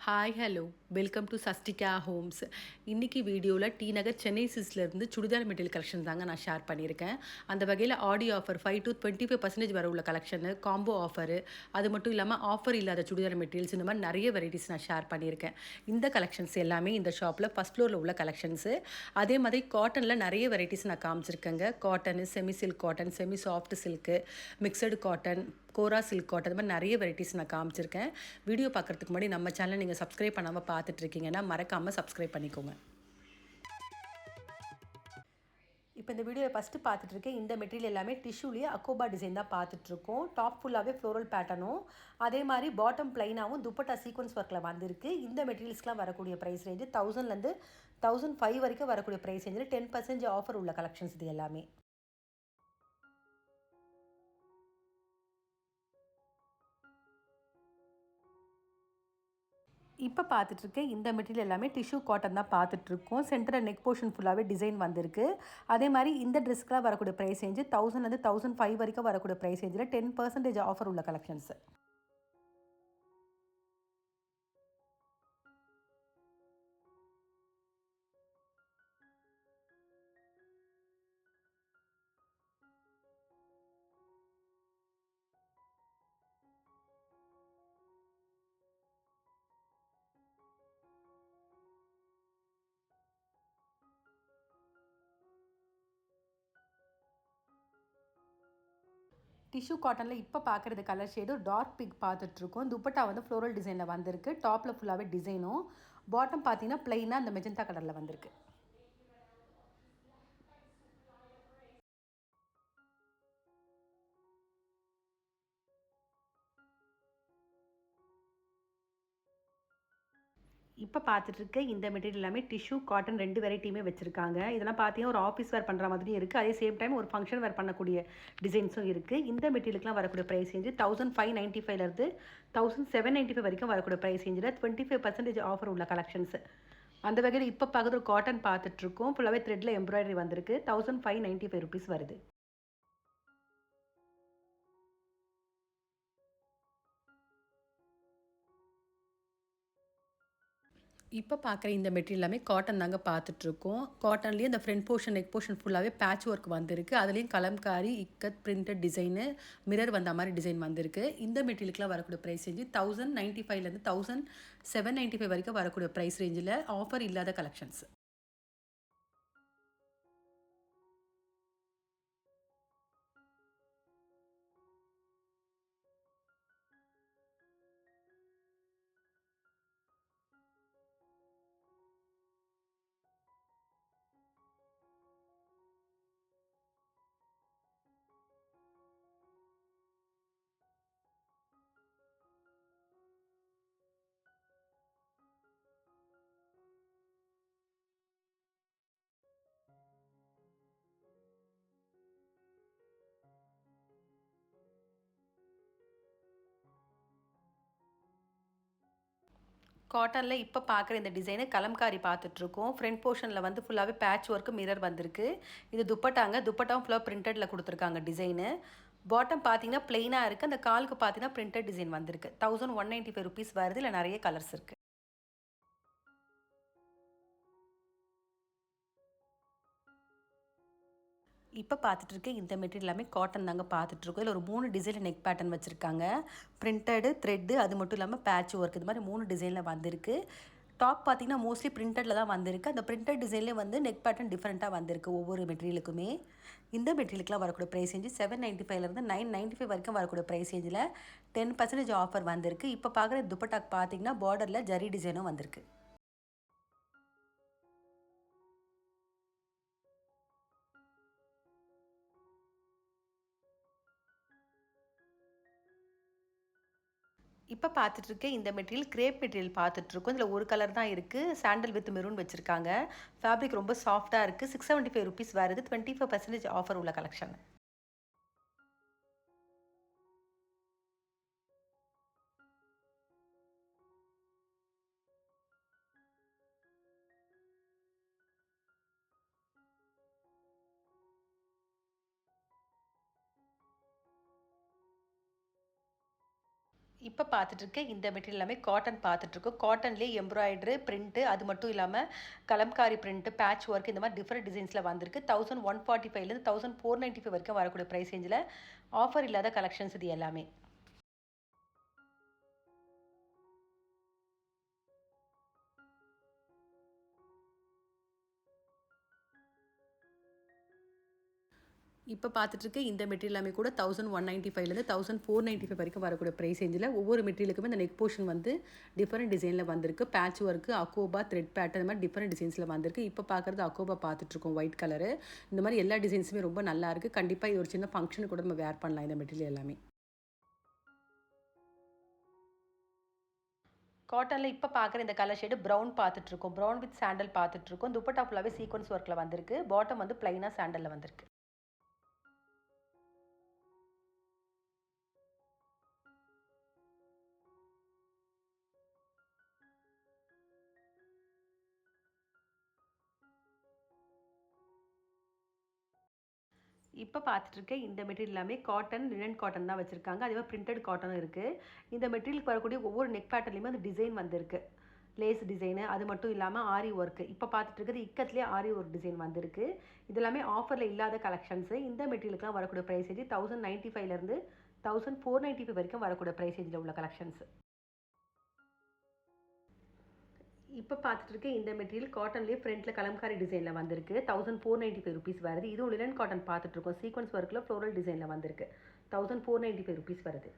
Hi hello welcome to சஸ்டிகா homes. இன்றைக்கி வீடியோவில் டி நகர் சென்னை சில்க்ஸ்லேருந்து சுடிதார் மெட்டீரியல் கலெக்ஷன் தாங்க நான் ஷேர் பண்ணியிருக்கேன். அந்த வகையில் ஆடி ஆஃபர் 5 to 25% வர உள்ள கலெக்ஷனு, காம்போ ஆஃபரு, அது மட்டும் இல்லாமல் ஆஃபர் இல்லாத சுடிதார் மெட்டீரியல்ஸ், இந்த மாதிரி நிறைய வெரைட்டிஸ் நான் ஷேர் பண்ணியிருக்கேன். இந்த கலெக்ஷன்ஸ் எல்லாமே இந்த ஷாப்பில் ஃபஸ்ட் ஃப்ளோரில் உள்ள கலெக்ஷன்ஸு. அதே மாதிரி காட்டனில் நிறைய வெரைட்டிஸ் நான் காமிச்சிருக்கேங்க. Cotton, semi silk cotton, semi soft silk, mixed cotton, kora silk cotton, இந்த மாதிரி நிறைய வெரைட்டிஸ் நான் காமிச்சிருக்கேன். வீடியோ பார்க்குறதுக்கு முன்னாடி நம்ம சேனல் நீங்கள் சப்ஸ்கிரைப் பண்ணாமல் பார்த்துட்ருக்கீங்கன்னா மறக்காமல் சப்ஸ்கிரைப் பண்ணிக்கோங்க. இப்போ இந்த வீடியோவில் ஃபஸ்ட்டு பார்த்துட்ருக்கேன். இந்த மெட்டீரியல் எல்லாமே டிஷ்யூலேயே அக்கோபா டிசைன் தான் பார்த்துட்ருக்கோம். டாப் ஃபுல்லாகவே ஃப்ளோரல் பேட்டர்னும், அதே மாதிரி பாட்டம் ப்ளைனாகவும் துப்பட்டா சீக்வன்ஸ் ஒர்க்கில் வந்திருக்கு. இந்த மெட்டீரியல்ஸ்லாம் வரக்கூடிய ப்ரைஸ் ரேஞ்சு 1000லேருந்து 1005 வரைக்கும் வரக்கூடிய ப்ரைஸ் ரேஞ்சில் 10% ஆஃபர் உள்ள கலெக்ஷன்ஸ் இது எல்லாமே. இப்போ பார்த்துட்ருக்கேன் இந்த மெட்டீரியல் எல்லாமே டிஷ்யூ காட்டன் தான் பார்த்துட்ருக்கோம். சென்டரில் நெக் போர்ஷன் ஃபுல்லாகவே டிசைன் வந்திருக்கு. அதே மாதிரி இந்த ட்ரெஸ்க்கெலாம் வரக்கூடிய ப்ரைஸ் ரேஞ்சு 1000லேருந்து 1005 வரைக்கும் வரக்கூடிய ப்ரைஸ் ரேஞ்சில் 10% ஆஃபர் உள்ள கலெக்ஷன்ஸு. டிஷ்யூ காட்டனில் இப்போ பார்க்குறது கலர் ஷேடு டார்க் பிங்க் பார்த்துட்ருக்கோம். துப்பட்டா வந்து ஃப்ளோரல் டிசைனில் வந்திருக்கு. டாப்பில் ஃபுல்லாகவே டிசைனும், பாட்டம் பார்த்தீங்கன்னா ப்ளைனாக அந்த மெஜந்தா கலரில் வந்திருக்கு. இப்போ பார்த்துட்ருக்க இந்த மெட்டீரியல் எல்லாமே டிஷ்யூ காட்டன் 2 வெரைட்டியுமே வச்சுருக்காங்க. இதெல்லாம் பார்த்தீங்கன்னா ஒரு ஆஃபீஸ் வேர் பண்ணுற மாதிரியும் இருக்குது. அதே சேம் டைம் ஒரு ஃபங்க்ஷன் வேர் பண்ணக்கூடிய டிசைன்ஸும் இருக்குது. இந்த மெட்டீரியலுக்குலாம் வரக்கூடிய ப்ரைஸ் ரேஞ்சு 1595லேருந்து 1795 வரைக்கும் வரக்கூடிய ப்ரைஸ் ரேஞ்சில் 25% ஆஃபர் உள்ள கலெக்ஷன்ஸு. அந்த வகையில் இப்போ பார்க்குறது ஒரு காட்டன் பார்த்துட்ருக்கோம். ஃபுல்லாகவே த்ரெட்டில் எம்ப்ராய்டரி வந்திருக்கு. 1595 ருபீஸ் வருது. இப்போ பார்க்குற இந்த மெட்டீரியல் எல்லாமே காட்டன் தாங்க பார்த்துட்ருக்கோம். காட்டன்லேயே இந்த ஃப்ரண்ட் போர்ஷன், நெக் போர்ஷன் ஃபுல்லாகவே பேட்ச் ஒர்க் வந்திருக்கு. அதுலேயும் Kalamkari, ikat printed design, mirror வந்த மாதிரி டிசைன் வந்திருக்கு. இந்த மெட்டீரியலுக்குலாம் வரக்கூடிய ப்ரைஸ் ரேஞ்சு 1095லேருந்து 1795 வரைக்கும் வரக்கூடிய ப்ரைஸ் ரேஞ்சில் ஆஃபர் இல்லாத கலெக்ஷன்ஸ். காட்டனில் இப்போ பார்க்குற இந்த டிசைனு கலம்காரி பார்த்துட்ருக்கோம். ஃப்ரண்ட் போர்ஷனில் வந்து ஃபுல்லாகவே பேட்ச் ஒர்க்கு, மிரர் வந்திருக்கு. இது துப்பட்டாங்க. துப்பட்டாவும் ஃபுல்லாக பிரிண்டடில் கொடுத்துருக்காங்க டிசைனு. பாட்டம் பார்த்தீங்கன்னா ப்ளைனாக இருக்குது. அந்த காலுக்கு பார்த்தீங்கன்னா பிரிண்டட் டிசைன் வந்திருக்கு. 1195 ருபீஸ் வருது. இல்லை நிறைய கலர்ஸ் இருக்குது. இப்போ பார்த்துட்ருக்கேன் இந்த மெட்டீரியல் எல்லாமே காட்டன் தாங்க பார்த்துட்ருக்கோம். இதில் ஒரு 3 டிசைனில் நெக் பேட்டர்ன் வச்சுருக்காங்க. பிரிண்டடு, த்ரெட்டு, அது மட்டும் இல்லாமல் பேட்ச் ஒர்க், இது மாதிரி 3 டிசைனில் வந்திருக்கு. டாப் பார்த்தீங்கன்னா மோஸ்ட்லி பிரிண்டடில் தான் வந்திருக்கு. அந்த பிரிண்டட் டிசைன்லேயே வந்து நெக் பேட்டர்ன் டிஃப்ரெண்ட்டாக வந்திருக்கு ஒவ்வொரு மெட்டீரியலுக்குமே. இந்த மெட்டீரியலுக்குலாம் வரக்கூடிய ப்ரைஸ் ரேஞ்சு 795லேருந்து 995 வரைக்கும் வரக்கூடிய ப்ரைஸ் ரேஞ்சில் 10% ஆஃபர் வந்திருக்கு. இப்போ பார்க்குற துப்பட்டாக்கு பார்த்தீங்கன்னா பார்டரில் ஜரி டிசைனும் வந்திருக்கு. இப்போ பார்த்துட்ருக்கேன் இந்த மெட்டீரியல் கிரேப் மெட்டீரியல் பார்த்துட்ருக்கோம். இதில் ஒரு கலர் தான் இருக்குது. சாண்டல் வித் மெரூன் வச்சுருக்காங்க. ஃபேப்ரிக் ரொம்ப சாஃப்ட்டாக இருக்குது. 675 ருபீஸ் வருது. 25% ஆஃபர் உள்ள கலெக்ஷன். இப்போ பார்த்துட்ருக்க இந்த மெட்டீரியல் எல்லாமே காட்டன் பார்த்துட்ருக்கோம். காட்டன்லேயே எம்ப்ராய்டரு, பிரிண்ட்டு அது மட்டும் இல்லாமல் கலம்காரி பிரிண்ட்டு, பேட்ச் ஒர்க் இந்த மாதிரி டிஃப்ரெண்ட் டிசைன்ஸில் வந்திருக்கு. 1145லேருந்து 1495 வரைக்கும் வரக்கூடிய ப்ரைஸ் ரேஞ்சில் ஆஃபர் இல்லாத கலெக்ஷன்ஸ் இது எல்லாமே. இப்போ பார்த்துட்ருக்க இந்த மெட்டீரியல் எல்லாமே கூட 1195லேருந்து 1495 வரைக்கும் வரக்கூடிய ப்ரைஸ் ரேஞ்சில் ஒவ்வொரு மெட்டீரியலுக்குமே இந்த நெக் போர்ஷன் வந்து டிஃப்ரெண்ட் டிசைனில் வந்திருக்கு. பேட்ச் ஒர்க்கு, அக்கோபா, த்ரெட் பேட்டர்ன் இந்த மாதிரி டிஃப்ரெண்ட் டிசைன்ஸில் வந்திருக்கு. இப்போ பார்க்குறது அக்கோபா பார்த்துட்ருக்கோம் ஒயிட் கலரு. இந்த மாதிரி எல்லா டிசைன்ஸுமே ரொம்ப நல்லா இருக்குது. கண்டிப்பாக இது ஒரு சின்ன ஃபங்க்ஷனுக்கு கூட நம்ம வேர் பண்ணலாம் இந்த மெட்டீரியல் எல்லாமே. காட்டனில் இப்போ பார்க்குற இந்த கலர் ஷேடு ப்ரௌன் பார்த்துட்ருக்கோம். ப்ரௌன் வித் சாண்டல் பார்த்துட்ருக்கோம். துப்பட்டா ஃபுல்லாகவே சீக்வன்ஸ் ஒர்க்கில் வந்திருக்கு. பாட்டம் வந்து ப்ளைனாக சாண்டலில் வந்திருக்கு. இப்போ பார்த்துட்ருக்க இந்த மெட்டீரியல் எல்லாமே காட்டன், லினன் காட்டன் தான் வச்சுருக்காங்க. அதே மாதிரி பிரிண்டட் காட்டனும் இருக்குது. இந்த மெட்டீரியலுக்கு வரக்கூடிய ஒவ்வொரு நெக் பேட்டர்லையுமே அந்த டிசைன் வந்திருக்கு. லேஸ் டிசைனு அது மட்டும் இல்லாமல் ஆரி ஒர்க்கு. இப்போ பார்த்துட்டு இருக்கிறது இக்கத்துலேயே ஆரி ஒர்க் டிசைன் வந்திருக்கு. இது எல்லாமே ஆஃபரில் இல்லாத கலெக்ஷன்ஸு. இந்த மெட்டீரியலுக்குலாம் வரக்கூடிய ப்ரைஸ் ரேஞ்சு 1095லேருந்து 1495 வரைக்கும் வரக்கூடிய ப்ரைஸ் ரேஞ்சில் உள்ள கலெக்ஷன்ஸ். இப்போ பார்த்துட்டு இருக்க இந்த மெட்டீரியல் காட்டன்லேயே ஃப்ரண்ட்டில் கலம்காரி டிசைனில் வந்திருக்கு. 1495 ருபீஸ் வருது. இதுவும் லினன் காட்டன் பார்த்துட்ருக்கோம். சீக்வன்ஸ் ஒர்க்கில் ஃப்ளோரல் டிசைனில் வந்திருக்கு. 1495 ருபீஸ் வருது.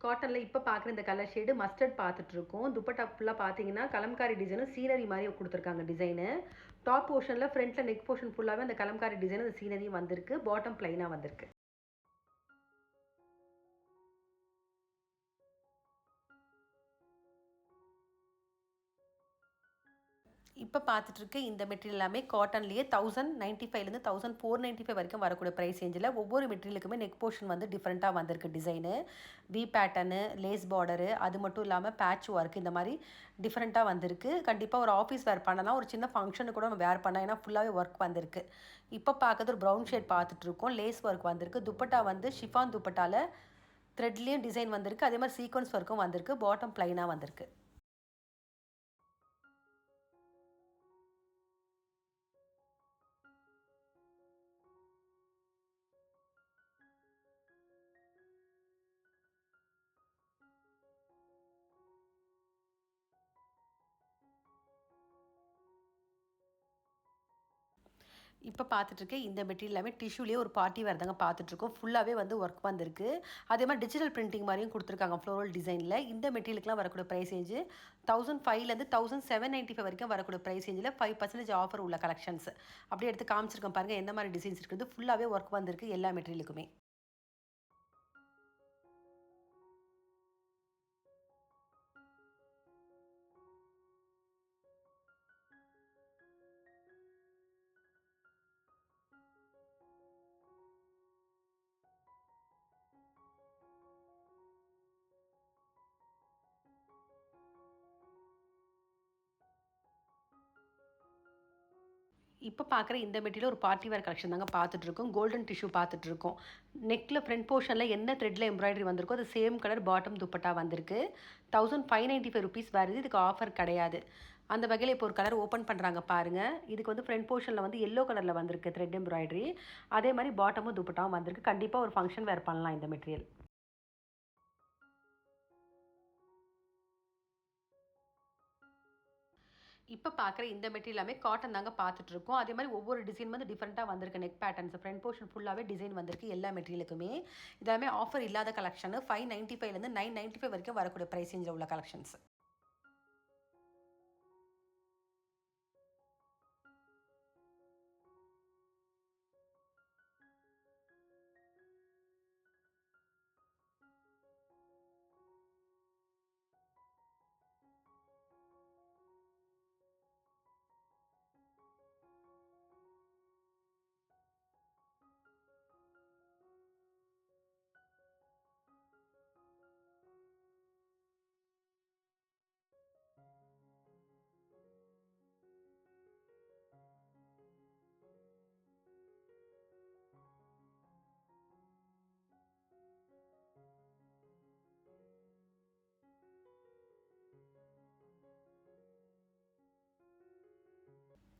காட்டனில் இப்போ பார்க்குற இந்த கலர் ஷேடு மஸ்டர்ட் பார்த்துட்ருக்கோம். துப்பட்டா ஃபுல்லாக பார்த்தீங்கன்னா கலம்காரி டிசைனும் சீனரி மாதிரி கொடுத்துருக்காங்க டிசைனு. டாப் போர்ஷனில் ஃப்ரண்ட்டில் நெக் போர்ஷன் ஃபுல்லாகவே அந்த கலம்காரி டிசைன் அந்த சீனரியும் வந்திருக்கு. பாட்டம் ப்ளைனாக வந்திருக்கு. இப்போ பார்த்துட்ருக்க இந்த மெட்டீரியல் எல்லாமே காட்டன்லேயே 1095லேருந்து 1495 வரைக்கும் வரக்கூடிய ப்ரைஸ் ரேஞ்சில் ஒவ்வொரு மெட்டீரியலுக்குமே நெக் போர்ஷன் வந்து டிஃப்ரெண்ட்டாக வந்திருக்கு design. V pattern, lace border அது மட்டும் இல்லாமல் பேட்ச் ஒர்க் இந்த மாதிரி டிஃப்ரெண்ட்டாக வந்திருக்கு. கண்டிப்பாக ஒரு ஆஃபீஸ் வேர் பண்ணலாம், ஒரு சின்ன ஃபங்க்ஷனுக்கு கூட நம்ம வேர் பண்ணலாம். ஏன்னா ஃபுல்லாகவே ஒர்க் வந்திருக்கு. இப்போ பார்க்குறது ஒரு ப்ரௌன் ஷேட் பார்த்துட்ருக்கோம். லேஸ் ஒர்க் வந்திருக்கு. துப்பட்டா வந்து ஷிஃபான் துப்பட்டாவில் த்ரெட்லேயும் டிசைன் வந்திருக்கு. அதே மாதிரி சீக்வன்ஸ் ஒர்க்கும் வந்திருக்கு. பாட்டம் ப்ளைனாக வந்திருக்கு. இப்போ பார்த்துட்ருக்க இந்த மெட்டீரியல் எல்லாமே டிஷ்யூலேயே ஒரு பார்ட்டி வேர் தாங்க பார்த்துட்ருக்கோம். ஃபுல்லாகவே வந்து ஒர்க் வந்திருக்கு. அதே மாதிரி டிஜிட்டல் பிரிண்டிங் மாதிரியும் கொடுத்துருக்காங்க ஃப்ளோரல் டிசைனில். இந்த மெட்டீரியலுக்குலாம் வரக்கூடிய ப்ரைஸ் ரேஞ்சு 1005லேருந்து 1795 வரைக்கும் வரக்கூடிய ப்ரைஸ் ரேஞ்சில் 5% ஆஃபர் உள்ள கலெக்ஷன்ஸ். அப்படியே எடுத்து காமிச்சிருக்கேன் பாருங்கள் எந்த மாதிரி டிசைன்ஸ் இருக்குது. ஃபுல்லாகவே ஒர்க் வந்திருக்கு எல்லா மெட்டீரியலுக்குமே. இப்போ பார்க்குற இந்த மெட்டீரியல் ஒரு பார்ட்டி வேர் கலெக்ஷன் தாங்க பார்த்துட்ருக்கோம். கோல்டன் டிஷ்யூ பார்த்துட்ருக்கோம். நெக்கில் ஃப்ரண்ட் போர்ஷனில் என்ன த்ரெட்டில் எம்ப்ராய்டரி வந்திருக்கோ அது சேம் கலர் பாட்டம் துப்பட்டா வந்திருக்கு. 1595 ருபீஸ் வருது. இதுக்கு ஆஃபர் கிடையாது. அந்த வகையில் இப்போ ஒரு கலர் ஓப்பன் பண்ணுறாங்க பாருங்கள். இதுக்கு வந்து ஃப்ரண்ட் போர்ஷனில் வந்து எல்லோ கலரில் வந்திருக்கு த்ரெட் எம்ப்ராய்டரி. அதே மாதிரி பாட்டமும் துப்பட்டாவும் வந்திருக்கு. கண்டிப்பாக ஒரு ஃபங்க்ஷன் வேர் பண்ணலாம் இந்த மெட்டீரியல். இப்போ பார்க்குற இந்த மெட்டீரியல் எல்லாமே காட்டன் தாங்க பார்த்துட்ருக்கோம். அதே மாதிரி ஒவ்வொரு டிசைன் வந்து டிஃப்ரெண்ட்டாக வந்திருக்கு. நெக் பேட்டர்ன்ஸ் ஃப்ரண்ட் போர்ஷன் ஃபுல்லாகவே டிசைன் வந்திருக்கு எல்லா மெட்டீரியலுக்குமே. இதெல்லாமே ஆஃபர் இல்லாத கலெக்ஷனு. 595லேருந்து 995 வரைக்கும் வரக்கூடிய ப்ரைஸ் ரேஞ்சில் உள்ள கலெக்ஷன்ஸ்.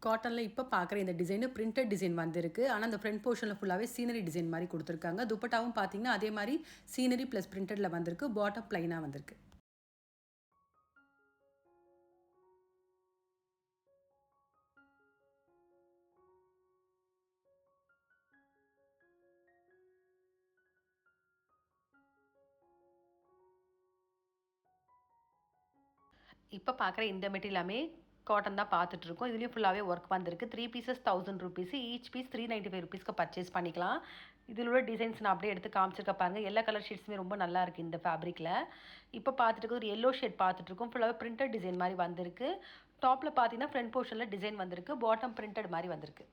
காட்டனில் இப்போ பார்க்குற இந்த டிசைனு பிரிண்டட் டிசைன் வந்திருக்கு. ஆனால் அந்த ஃப்ரண்ட் போர்ஷனில் ஃபுல்லாகவே சீனரி டிசைன் மாதிரி கொடுத்துருக்காங்க. துப்பட்டாவும் பார்த்தீங்கன்னா அதே மாதிரி சீனரி ப்ளஸ் பிரிண்டடில் வந்திருக்கு. பாட்டம் ப்ளைனாக வந்திருக்கு. இப்போ பார்க்குற இந்த மெட்டீரியலாமே காட்டன் தான் பார்த்துட்ருக்கோம். இதுலேயும் ஃபுல்லாகவே ஒர்க் வந்திருக்கு. 3 பீசஸ் 1000 ருபீஸ், ஈச் பீஸ் 395 ருபீஸ்க்கு பர்ச்சேஸ் பண்ணிக்கலாம். இதில் உள்ள டிசைன்ஸ் நான் அப்படியே எடுத்து காமிச்சிருக்க பாருங்கள். எல்லா கலர் ஷேட்ஸுமே ரொம்ப நல்லா இருக்குது இந்த ஃபேப்ரிக்கில். இப்போ பார்த்துட்டு ஒரு எல்லோ ஷேட் பார்த்துட்ருக்கோம். ஃபுல்லாகவே பிரிண்டட் டிசைன் மாதிரி வந்திருக்கு. டாப்பில் பார்த்தீங்கன்னா ஃப்ரண்ட் போர்ஷனில் டிசைன் வந்திருக்கு. பாட்டம் பிரிண்டட் மாதிரி வந்திருக்கு.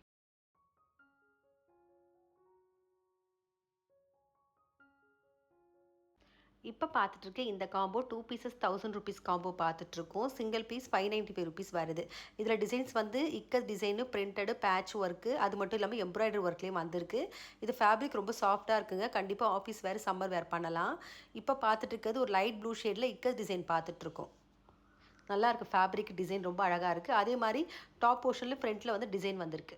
இப்போ பார்த்துட்ருக்க இந்த காம்போ 2 பீசஸ் 1000 ருபீஸ் காம்போ பார்த்துட்ருக்கோம். சிங்கிள் பீஸ் 595 ருபீஸ் வருது. இதில் டிசைன்ஸ் வந்து ikat design, printed, patch work, அது மட்டும் இல்லாமல் எம்ப்ராய்டரி ஒர்க்லேயும் வந்திருக்கு. இது ஃபேப்ரிக் ரொம்ப சாஃப்டாக இருக்குங்க. கண்டிப்பாக ஆஃபீஸ் வேறு, சம்மர் வேர் பண்ணலாம். இப்போ பார்த்துட்டு இருக்கிறது ஒரு லைட் ப்ளூ ஷேடில் இக்கத் டிசைன் பார்த்துட்ருக்கோம். நல்லா இருக்குது. ஃபேப்ரிக் டிசைன் ரொம்ப அழகாக இருக்குது. அதே மாதிரி டாப் போர்ஷனில் ஃப்ரண்ட்டில் வந்து டிசைன் வந்திருக்கு.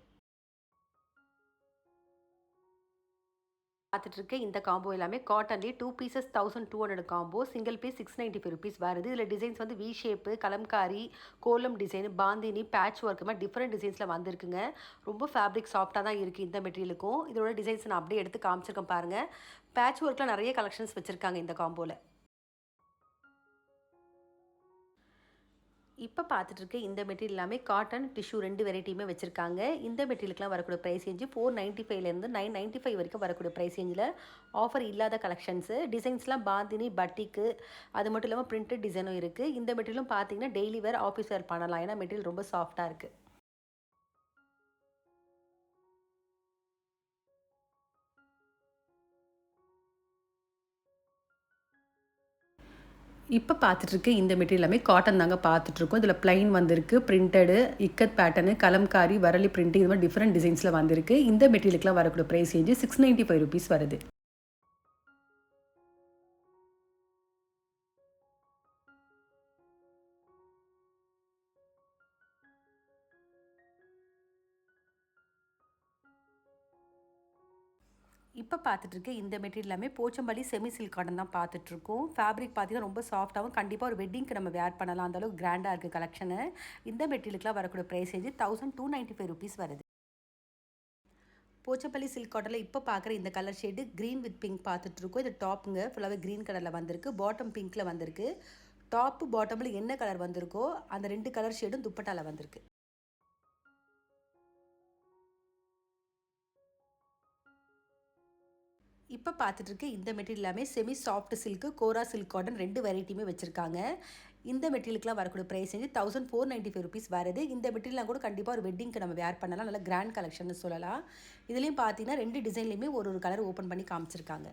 பார்த்துட்ருக்க இந்த காம்போ எல்லாமே காட்டன்லேயே 2 pieces 1200 combo. Single piece 695 rupees வருது. இதில் டிசைன்ஸ் வந்து V shape, kalamkari, kolam design, bandhani, patch work மாதிரி டிஃப்ரெண்ட் டிசைன்ஸில் வந்திருக்குங்க. ரொம்ப ஃபேப்ரிக் சாஃப்டாக தான் இருக்குது இந்த மெட்டீரியலுக்கும். இதோட டிசைன்ஸ் நான் அப்படியே எடுத்து காமிச்சிருக்கேன் பாருங்கள். பேட்ச் ஒர்க்கில் நிறைய கலெக்ஷன்ஸ் வச்சுருக்காங்க இந்த காம்போவில். இப்போ பார்த்துட்ருக்க இந்த மெட்டீரியல் எல்லாமே காட்டன், டிஷ்யூ 2 வெரைட்டியுமே வச்சுருக்காங்க. இந்த மெட்டீரியலுக்குலாம் வரக்கூடிய ப்ரைஸ் ரேஞ்சு 495லேருந்து 995 வரைக்கும் வரக்கூடிய ப்ரைஸ் ரேஞ்சில் ஆஃபர் இல்லாத கலெக்ஷன்ஸு. டிசைன்ஸ்லாம் பாந்தினி, பட்டிக்கு, அது மட்டும் இல்லாமல் பிரிண்டட் டிசைனும் இருக்குது. இந்த மெட்டீரியலும் பார்த்தீங்கன்னா டெய்லி வேர், ஆஃபீஸ் வேர் பண்ணலாம். ஏன்னா மெட்டீரியல் ரொம்ப சாஃப்டாக இருக்குது. இப்போ பார்த்துட்ருக்கு இந்த மெட்டீரியல் எல்லாமே காட்டன் தாங்க பார்த்துட்ருக்கோம். இதில் ப்ளைன் வந்திருக்கு, printed, ikat pattern, Kalamkari, Warli printing, இது மாதிரி டிஃப்ரெண்ட் டிசைன்ஸில் வந்திருக்கு. இந்த மெட்டீரியலுக்குலாம் வரக்கூடிய ப்ரைஸ் ரேஞ்சு 695 ருபீஸ் வருது. இப்போ பார்த்துட்ருக்க இந்த மெட்டீரியல் எல்லாமே போச்சம்பள்ளி செமி சில்க் காட்டன் தான் பார்த்துட்ருக்கோம். ஃபேப்ரிக் பார்த்தீங்கன்னா ரொம்ப சாஃப்டாகவும், கண்டிப்பாக ஒரு வெட்டிங்க்கு நம்ம வேர் பண்ணலாம். அந்தளவுக்கு கிராண்டாக இருக்குது கலெக்ஷனு. இந்த மெட்டீரியலுக்குலாம் வரக்கூடிய ப்ரைஸ் ரேஞ்சு 1295 ருபீஸ் வருது. போச்சப்பள்ளி சில்க் காட்டனில் இப்போ பார்க்குற இந்த colour shade green with pink பார்த்துட்ருக்கோம். இது டாப்புங்க ஃபுல்லாகவே க்ரீன் கலரில் வந்திருக்கு. பாட்டம் பிங்க்கில் வந்திருக்கு. டாப்பு பாட்டமில் என்ன கலர் வந்திருக்கோ அந்த 2 கலர் ஷேடும் துப்பட்டாவில் வந்திருக்கு. இப்போ பார்த்துட்ருக்கு இந்த மெட்டீரியல் எல்லாமே செமி சாஃப்ட் சில்க்கு, கோரா சில்க் காட்டன் 2 வெரைட்டியுமே வச்சுருக்காங்க. இந்த மெட்டீரியலுக்குலாம் வரக்கூடிய ப்ரைஸ் வந்து 1495 ருபீஸ் வருது. இந்த மெட்டீரியல்லாம் கூட கண்டிப்பாக ஒரு வெட்டிங்க்கு நம்ம வேர் பண்ணலாம். நல்லா கிராண்ட் கலெக்ஷன் சொல்லலாம். இதுலேயும் பார்த்தீங்கன்னா 2 டிசைன்லேயுமே ஒரு கலர் ஓப்பன் பண்ணி காமிச்சிருக்காங்க.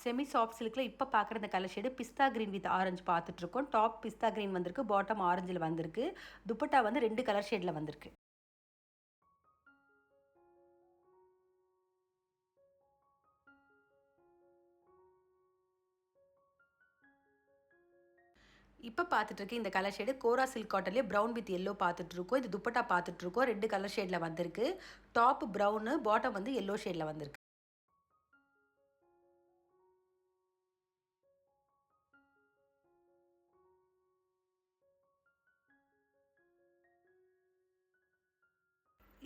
செமி சாஃப்ட் சில்கில் இப்போ பார்க்குற இந்த colour shade pista green with orange பார்த்துட்ருக்கோம். டாப் பிஸ்தா க்ரீன் வந்திருக்கு, பாட்டம் ஆரஞ்சில் வந்திருக்கு. துப்பட்டா வந்து 2 கலர் ஷேடில் வந்திருக்கு. இப்போ பார்த்துட்ருக்கு இந்த கலர் ஷேடு கோரா சில்க் காட்டன்லேயே ப்ரௌன் வித் எல்லோ பார்த்துட்ருக்கோம். இது துப்பட்டா பார்த்துட்ருக்கோம். 2 கலர் ஷேடில் வந்திருக்கு. டாப் ப்ரௌனு, பாட்டம் வந்து எல்லோ ஷேடில் வந்திருக்கு.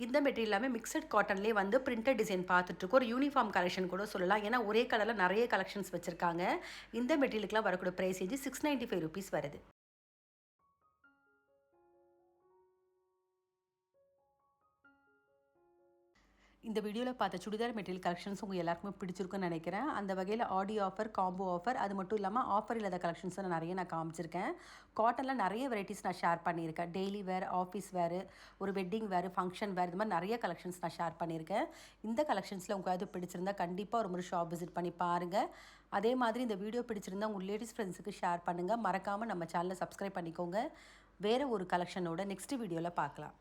இந்த மெட்டீரியல் எல்லாமே மிக்சட் காட்டன்லேயே வந்து பிரிண்டட் டிசைன் பார்த்துட்ருக்கோம். ஒரு யூனிஃபார்ம் கலெக்ஷன் கூட சொல்லலாம். ஏன்னா ஒரே கலரில் நிறைய கலெக்ஷன்ஸ் வச்சுருக்காங்க. இந்த மெட்டீரியலுக்குலாம் வரக்கூடிய ப்ரைஸ் வந்து 695 ருபீஸ் வருது. இந்த வீடியோவில் பார்த்த சுடிதார் மெட்டீரியல் கலெக்ஷன்ஸ் உங்கள் எல்லாருக்குமே பிடிச்சிருக்குன்னு நினைக்கிறேன். அந்த வகையில் ஆடியோ ஆஃபர், காம்போ ஆஃபர், அது மட்டும் இல்லாமல் ஆஃபர் இல்லாத கலெக்ஷன்ஸை நான் காமிச்சிருக்கேன். காட்டனில் நிறைய வெரைட்டிஸ் நான் ஷேர் பண்ணியிருக்கேன். டெய்லி வேர், ஆஃபீஸ் வேர், ஒரு வெட்டிங் வேர், ஃபங்க்ஷன் வேர், இது மாதிரி நிறைய கலெக்ஷன்ஸ் நான் ஷேர் பண்ணியிருக்கேன். இந்த கலெக்ஷன்ஸில் உங்களுக்கு பிடிச்சிருந்தா கண்டிப்பாக ஒரு முறை ஷாப் விசிட் பண்ணி பாருங்கள். அதே மாதிரி இந்த வீடியோ பிடிச்சிருந்தா உங்கள் லேடிஸ் ஃப்ரெண்ட்ஸுக்கு ஷேர் பண்ணுங்கள். மறக்காமல் நம்ம சேனலை சப்ஸ்கிரைப் பண்ணிக்கோங்க. வேறு ஒரு கலெக்ஷனோட நெக்ஸ்ட் வீடியோவில் பார்க்கலாம்.